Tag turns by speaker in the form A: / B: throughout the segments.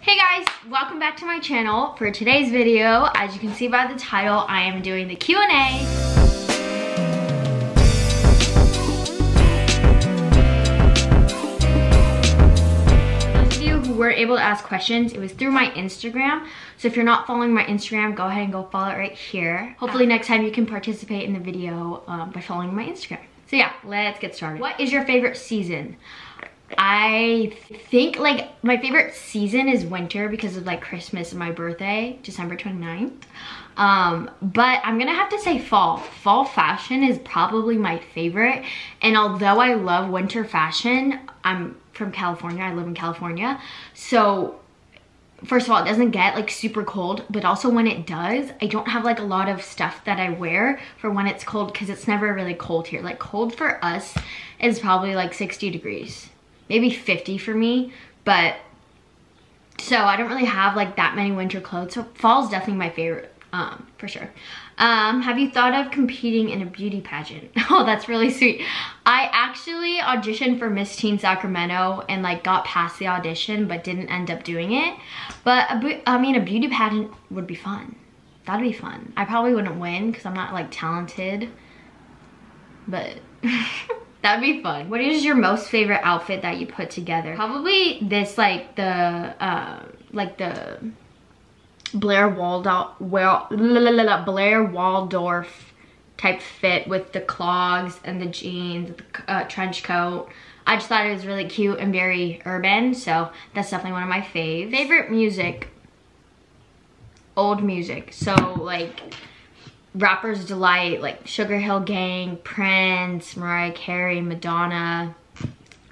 A: Hey guys, welcome back to my channel. For today's video, as you can see by the title, I am doing the Q&A. Those of you who were able to ask questions, it was through my Instagram. So if you're not following my Instagram, go ahead and go follow it right here. Hopefully next time you can participate in the video by following my Instagram. So yeah, let's get started. What is your favorite season? I think like my favorite season is winter because of like Christmas and my birthday, December 29th. But I'm gonna have to say fall. Fall fashion is probably my favorite. And although I love winter fashion, I'm from California, I live in California. So first of all, it doesn't get like super cold, but also when it does, I don't have like a lot of stuff that I wear for when it's cold because it's never really cold here. Like cold for us is probably like 60 degrees. Maybe 50 for me, but so I don't really have like that many winter clothes. So fall is definitely my favorite, for sure. Have you thought of competing in a beauty pageant? Oh, that's really sweet. I actually auditioned for Miss Teen Sacramento and like got past the audition, but didn't end up doing it. But I mean, a beauty pageant would be fun. That'd be fun. I probably wouldn't win because I'm not like talented, but that'd be fun. What is your most favorite outfit that you put together? Probably this, like the Blair Waldorf type fit with the clogs and the jeans, the trench coat. I just thought it was really cute and very urban, so that's definitely one of my faves. Favorite music? Old music. So like Rapper's Delight, like Sugar Hill Gang, Prince, Mariah Carey, Madonna,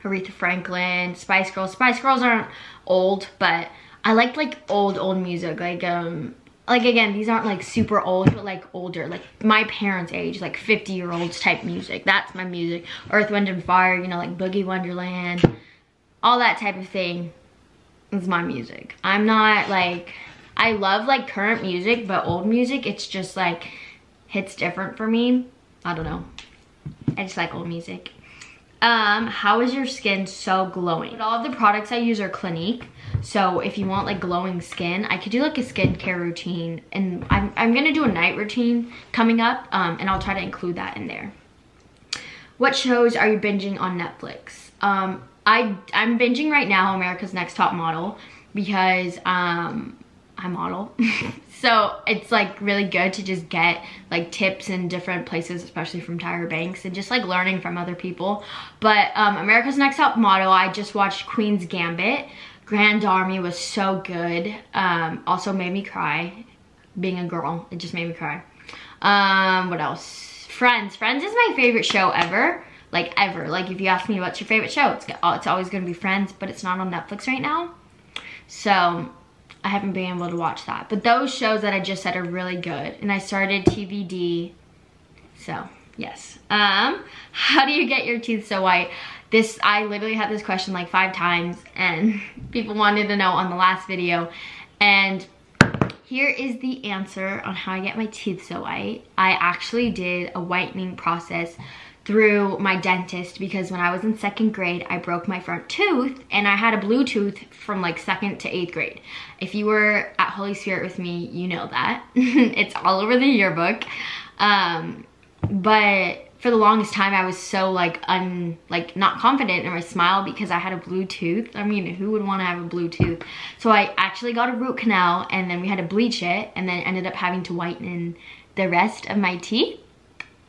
A: Aretha Franklin, Spice Girls. Spice Girls aren't old, but I like old music. Like again, these aren't like super old, but like older, like my parents' age, like 50-year-olds type music. That's my music. Earth, Wind and Fire, you know, like Boogie Wonderland, all that type of thing is my music. I'm not like, I love like current music, but old music, it's just like, hits different for me. I don't know. I just like old music. How is your skin so glowing? But all of the products I use are Clinique. So if you want like glowing skin, I could do like a skincare routine. And I'm gonna do a night routine coming up, and I'll try to include that in there. What shows are you binging on Netflix? I'm binging right now America's Next Top Model because I model. So it's like really good to just get like tips in different places, especially from Tyra Banks, and just like learning from other people. But America's Next Top Model, I just watched Queen's Gambit. Grand Army was so good. Also made me cry. Being a girl, it just made me cry. What else? Friends. Friends is my favorite show ever. Like ever. Like if you ask me what's your favorite show, it's always gonna be Friends, but it's not on Netflix right now. So I haven't been able to watch that. But those shows that I just said are really good. And I started TVD. So, yes. How do you get your teeth so white? I literally had this question like 5 times. And people wanted to know on the last video. And here is the answer on how I get my teeth so white. I actually did a whitening process through my dentist because when I was in 2nd grade, I broke my front tooth and I had a blue tooth from like 2nd to 8th grade. If you were at Holy Spirit with me, you know that. It's all over the yearbook. But for the longest time, I was so like not confident in my smile because I had a blue tooth. I mean, who would want to have a blue tooth? So I actually got a root canal and then we had to bleach it and then ended up having to whiten the rest of my teeth.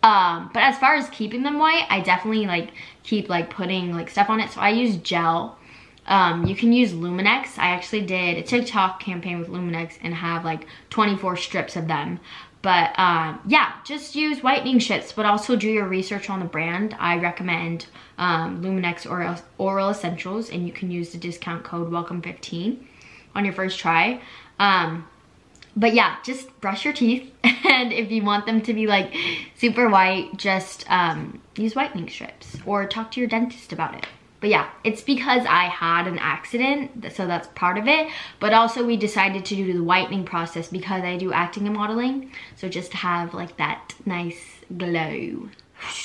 A: But as far as keeping them white, I definitely like keep like putting like stuff on it. So I use gel. You can use Luminex. I actually did a TikTok campaign with Luminex and have like 24 strips of them. But yeah, just use whitening strips, but also do your research on the brand. I recommend Luminex Oral Essentials, and you can use the discount code WELCOME15 on your first try. But yeah, just brush your teeth, and if you want them to be like super white, just use whitening strips or talk to your dentist about it. But yeah, it's because I had an accident, so that's part of it. But also we decided to do the whitening process because I do acting and modeling, so just to have like that nice glow.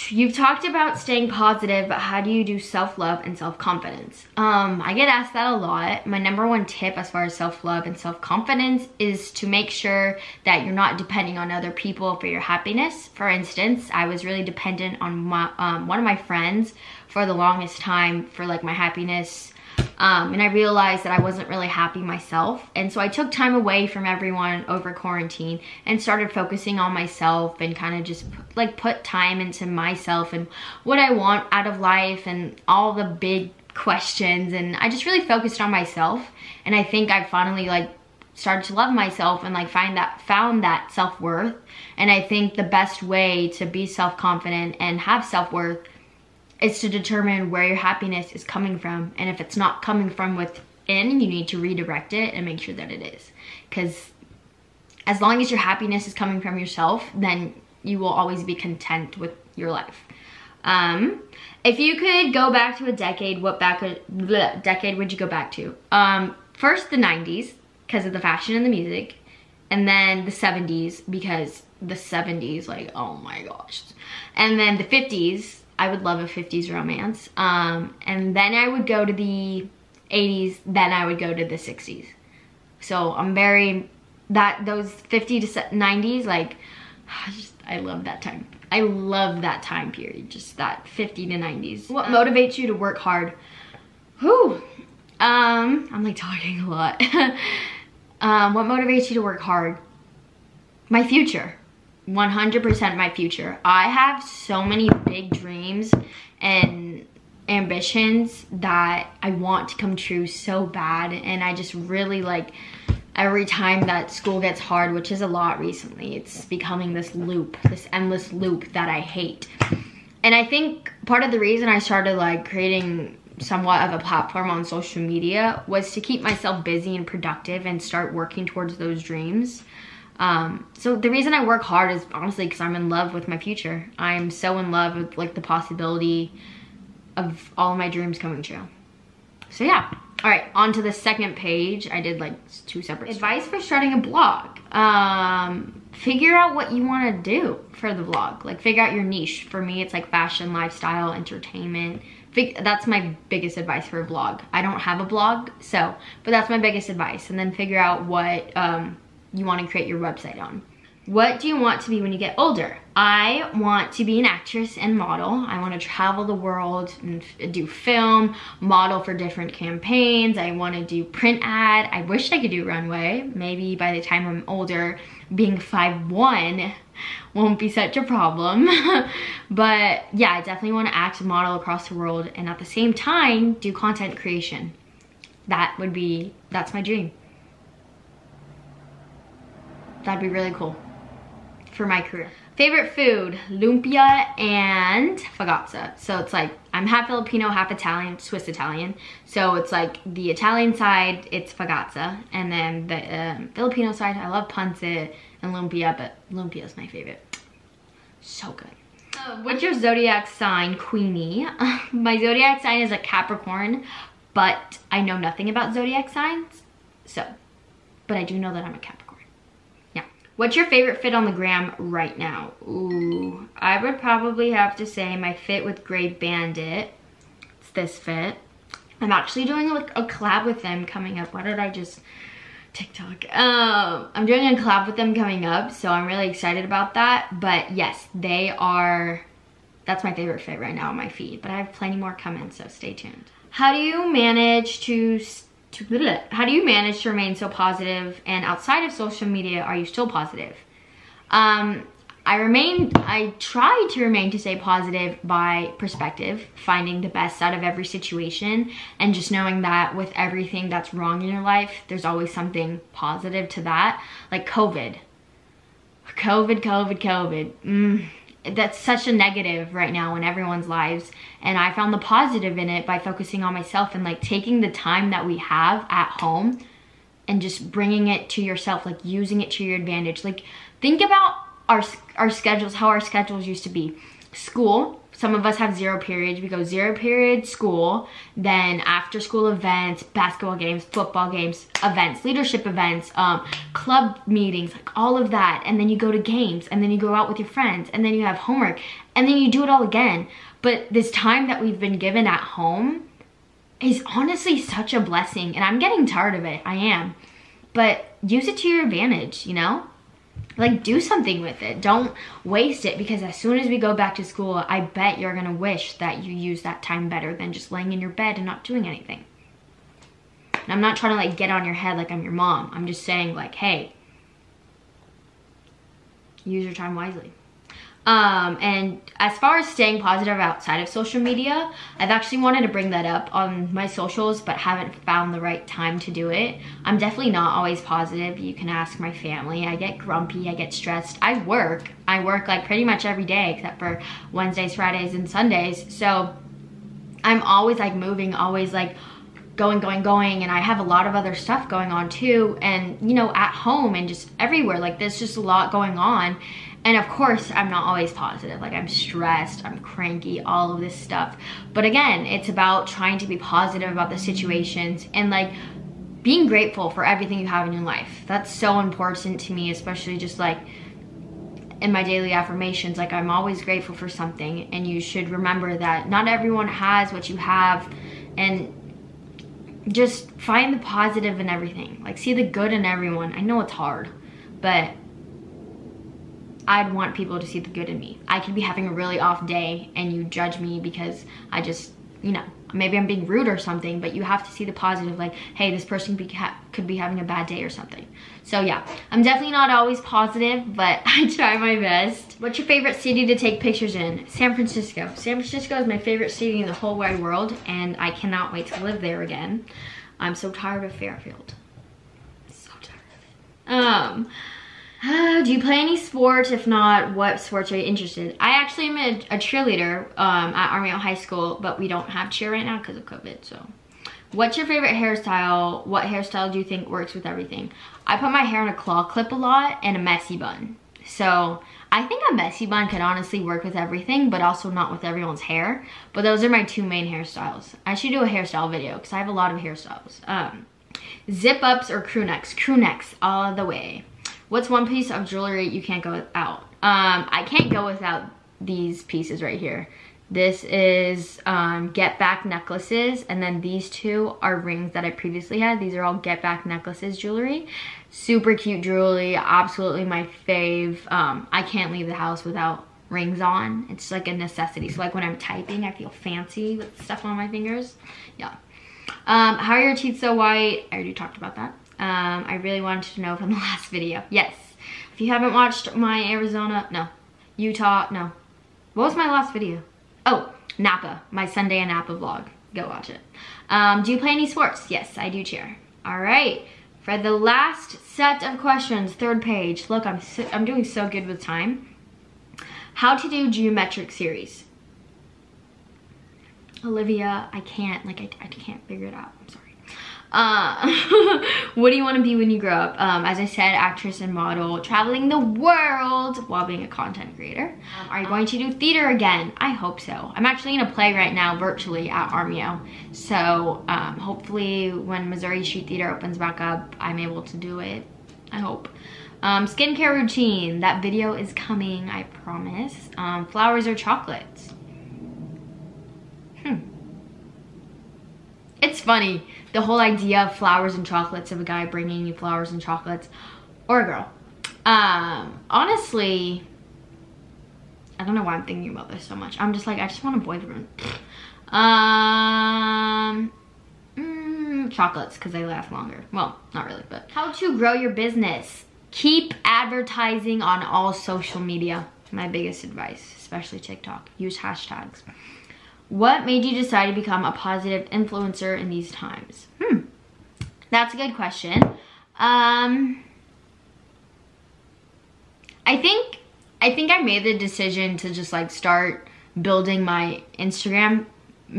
A: You've talked about staying positive, but how do you do self-love and self-confidence? I get asked that a lot. My number one tip as far as self-love and self-confidence is to make sure that you're not depending on other people for your happiness. For instance, I was really dependent on one of my friends for the longest time for like my happiness. And I realized that I wasn't really happy myself. And so I took time away from everyone over quarantine and started focusing on myself and kind of just like put time into myself and what I want out of life and all the big questions. And I just really focused on myself. And I think I finally like started to love myself and like found that self-worth. And I think the best way to be self-confident and have self-worth is to determine where your happiness is coming from. And if it's not coming from within, you need to redirect it and make sure that it is. Because as long as your happiness is coming from yourself, then you will always be content with your life. If you could go back to a decade, what decade would you go back to? First, the 90s, because of the fashion and the music. And then the 70s, because the 70s, like, oh my gosh. And then the 50s. I would love a 50s romance. And then I would go to the 80s, then I would go to the 60s. So I'm those 50 to 90s, like, I love that time. I love that time period, just that 50 to 90s. What motivates you to work hard? Whew. I'm like talking a lot. What motivates you to work hard? My future. 100% my future. I have so many big dreams and ambitions that I want to come true so bad, and I just really like every time that school gets hard, which is a lot recently, it's becoming this loop, this endless loop that I hate. And I think part of the reason I started like creating somewhat of a platform on social media was to keep myself busy and productive and start working towards those dreams. So the reason I work hard is honestly because I'm in love with my future. I'm so in love with like the possibility of all of my dreams coming true. So yeah. All right, on to the second page. I did like 2 separate advice for starting a blog. Figure out what you want to do for the blog. Like figure out your niche. For me, it's like fashion, lifestyle, entertainment. That's my biggest advice for a blog. I don't have a blog, but that's my biggest advice. And then figure out what you want to create your website on. What do you want to be when you get older? I want to be an actress and model. I want to travel the world and do film, model for different campaigns. I want to do print ad. I wish I could do runway. Maybe by the time I'm older, being 5'1" won't be such a problem. But yeah, I definitely want to act and model across the world, and at the same time, do content creation. That's my dream. That'd be really cool for my career. Favorite food, lumpia and fagazza. So it's like, I'm half Filipino, half Italian, Swiss Italian. So it's like the Italian side, it's fagazza. And then the Filipino side, I love pancit and lumpia, but lumpia is my favorite. So good. What's your zodiac sign, Queenie? My zodiac sign is a Capricorn, but I know nothing about zodiac signs. But I do know that I'm a Capricorn. What's your favorite fit on the gram right now? Ooh, I would probably have to say my fit with Grey Bandit. It's this fit. I'm actually doing a collab with them coming up. Why did I just TikTok? I'm doing a collab with them coming up, so I'm really excited about that. But yes, that's my favorite fit right now on my feed. But I have plenty more coming, so stay tuned. How do you manage to remain so positive, and outside of social media, are you still positive? I try to stay positive by perspective, finding the best out of every situation, and just knowing that with everything that's wrong in your life, there's always something positive to that. Like COVID. That's such a negative right now in everyone's lives, and I found the positive in it by focusing on myself and like taking the time that we have at home and just bringing it to yourself, like using it to your advantage. Like think about our schedules, how our schedules used to be. School, some of us have 0 periods. We go 0 period school, then after school events, basketball games, football games, events, leadership events, club meetings, like all of that. And then you go to games, and then you go out with your friends, and then you have homework, and then you do it all again. But this time that we've been given at home is honestly such a blessing, and I'm getting tired of it. I am. But use it to your advantage, you know? Like, do something with it. Don't waste it, because as soon as we go back to school, I bet you're gonna wish that you used that time better than just laying in your bed and not doing anything. And I'm not trying to like get on your head like I'm your mom. I'm just saying like, hey, use your time wisely. And as far as staying positive outside of social media, I've actually wanted to bring that up on my socials, but haven't found the right time to do it. I'm definitely not always positive. You can ask my family. I get grumpy, I get stressed. I work like pretty much every day except for Wednesdays, Fridays, and Sundays. So I'm always like moving, always like going, and I have a lot of other stuff going on too. And you know, at home and just everywhere, like there's just a lot going on. And of course, I'm not always positive. Like, I'm stressed, I'm cranky, all of this stuff. But again, it's about trying to be positive about the situations and like being grateful for everything you have in your life. That's so important to me, especially just like in my daily affirmations. Like, I'm always grateful for something, and you should remember that not everyone has what you have, and just find the positive in everything. Like, see the good in everyone. I know it's hard, but I'd want people to see the good in me. I could be having a really off day and you judge me because I just, you know, maybe I'm being rude or something, but you have to see the positive, like, hey, this person could be having a bad day or something. So yeah, I'm definitely not always positive, but I try my best. What's your favorite city to take pictures in? San Francisco. San Francisco is my favorite city in the whole wide world, and I cannot wait to live there again. I'm so tired of Fairfield. So tired of it. Do you play any sports? If not, what sports are you interested in? I actually am a cheerleader at Armeo High School, but we don't have cheer right now because of COVID. So, what's your favorite hairstyle? What hairstyle do you think works with everything? I put my hair in a claw clip a lot and a messy bun. So, I think a messy bun could honestly work with everything, but also not with everyone's hair. But those are my 2 main hairstyles. I should do a hairstyle video because I have a lot of hairstyles. Zip ups or crew necks? Crew necks all the way. What's one piece of jewelry you can't go without? I can't go without these pieces right here. This is get back necklaces, and then these 2 are rings that I previously had. These are all get back necklaces jewelry. Super cute jewelry, absolutely my fave. I can't leave the house without rings on. It's like a necessity. So like when I'm typing, I feel fancy with stuff on my fingers. Yeah. How are your teeth so white? I already talked about that. I really wanted to know from the last video. Yes. If you haven't watched my Utah, no. What was my last video? Oh, Napa, my Sunday in Napa vlog. Go watch it. Do you play any sports? Yes, I do cheer. All right. For the last set of questions, 3rd page. Look, I'm doing so good with time. How to do geometric series? Olivia, I can't. Like, I can't figure it out. I'm sorry. What do you want to be when you grow up? As I said, actress and model, traveling the world while being a content creator. Are you going to do theater again? I hope so. I'm actually in a play right now virtually at Armeo. So hopefully when Missouri Street Theater opens back up, I'm able to do it. I hope. Skincare routine. That video is coming, I promise. Flowers or chocolates? It's funny, the whole idea of flowers and chocolates, of a guy bringing you flowers and chocolates, or a girl. Honestly, I don't know why I'm thinking about this so much. I'm just like, I just want a boyfriend. Chocolates, because they last longer. Well, not really, but. How to grow your business? Keep advertising on all social media. My biggest advice, especially TikTok. Use hashtags. What made you decide to become a positive influencer in these times? That's a good question. I think I made the decision to just like start building my Instagram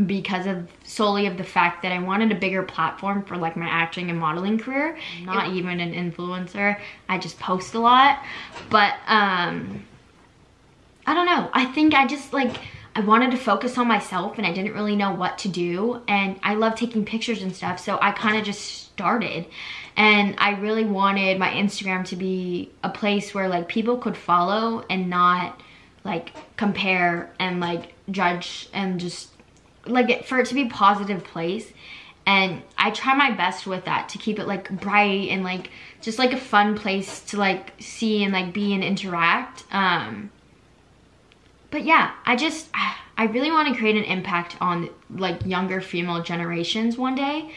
A: because of solely of the fact that I wanted a bigger platform for like my acting and modeling career. Not even an influencer. I just post a lot. But I don't know. I think I just like, I wanted to focus on myself and I didn't really know what to do. And I love taking pictures and stuff, so I kind of just started. And I really wanted my Instagram to be a place where like people could follow and not like compare and like judge, and just like for it to be a positive place. And I try my best with that, to keep it like bright and like just like a fun place to like see and like be and interact. But yeah, I really want to create an impact on like younger female generations one day.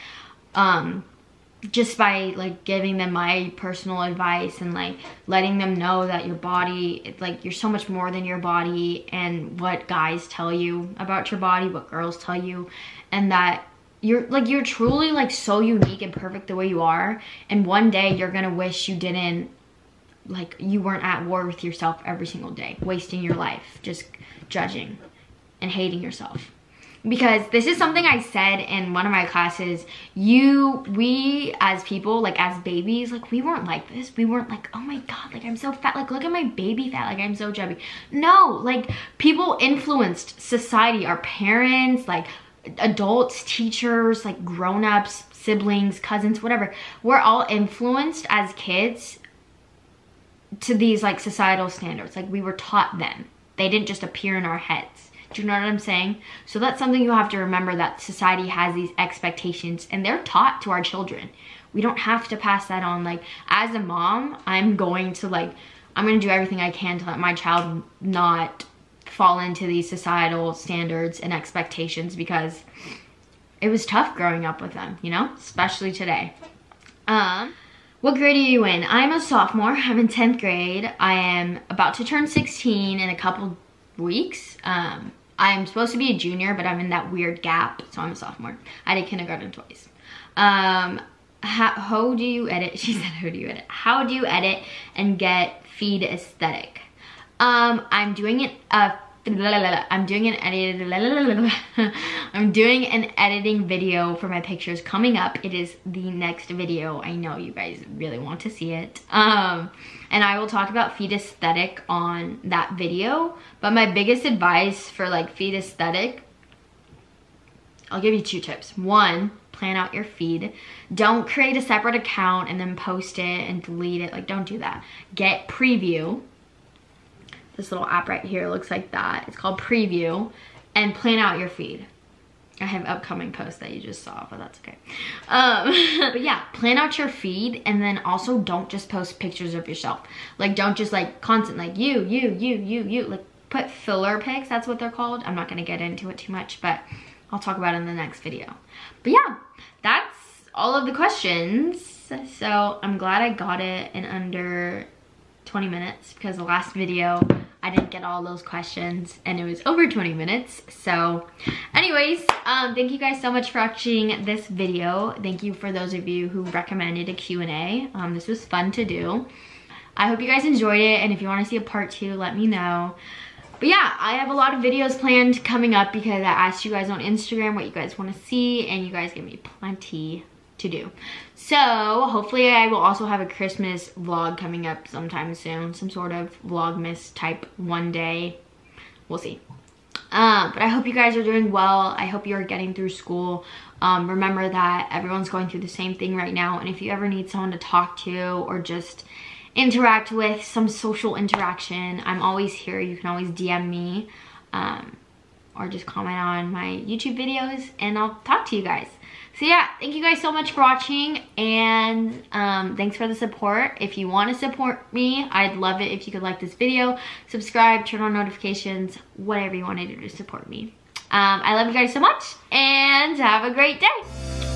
A: Just by like giving them my personal advice and like letting them know that your body, like you're so much more than your body, and what guys tell you about your body, what girls tell you, and that you're truly like so unique and perfect the way you are. And one day you're gonna wish you didn't, like you weren't at war with yourself every single day, wasting your life just judging and hating yourself. Because this is something I said in one of my classes. We as people, like as babies, like we weren't like this. We weren't like, oh my God, like I'm so fat. Like look at my baby fat, like I'm so chubby. No, like people influenced society, our parents, like adults, teachers, like grown-ups, siblings, cousins, whatever. We're all influenced as kids to these like societal standards. Like we were taught them. They didn't just appear in our heads. Do you know what I'm saying? So that's something you have to remember, that society has these expectations and they're taught to our children. We don't have to pass that on. Like as a mom, I'm going to do everything I can to let my child not fall into these societal standards and expectations, because it was tough growing up with them, you know, especially today. What grade are you in? I'm a sophomore. I'm in 10th grade. I am about to turn 16 in a couple weeks. I'm supposed to be a junior, but I'm in that weird gap, so I'm a sophomore. I did kindergarten twice. How do you edit? She said, how do you edit? How do you edit and get feed aesthetic? I'm doing an editing video for my pictures coming up. It is the next video. I know you guys really want to see it. And I will talk about feed aesthetic on that video. But my biggest advice for like feed aesthetic, I'll give you 2 tips. 1, plan out your feed. Don't create a separate account and then post it and delete it. Like don't do that. Get Preview. This little app right here looks like that. It's called Preview. And plan out your feed. I have upcoming posts that you just saw, but that's okay. But yeah, plan out your feed, and then also don't just post pictures of yourself. Like don't just like constant like you. Like put filler pics, that's what they're called. I'm not gonna get into it too much, but I'll talk about it in the next video. But yeah, that's all of the questions. So I'm glad I got it in under 20 minutes, because the last video I didn't get all those questions and it was over 20 minutes. So anyways, thank you guys so much for watching this video. Thank you for those of you who recommended a Q&A. This was fun to do. I hope you guys enjoyed it, and if you want to see a part 2, let me know. But yeah, I have a lot of videos planned coming up because I asked you guys on Instagram what you guys want to see, and you guys give me plenty to do. So hopefully I will also have a Christmas vlog coming up sometime soon, some sort of vlogmas type one day. We'll see. But I hope you guys are doing well. I hope you're getting through school. Remember that everyone's going through the same thing right now, and if you ever need someone to talk to or just interact with, some social interaction, I'm always here. You can always DM me or just comment on my YouTube videos and I'll talk to you guys. So yeah, thank you guys so much for watching, and thanks for the support. If you want to support me, I'd love it if you could like this video, subscribe, turn on notifications, whatever you want to do to support me. I love you guys so much, and have a great day.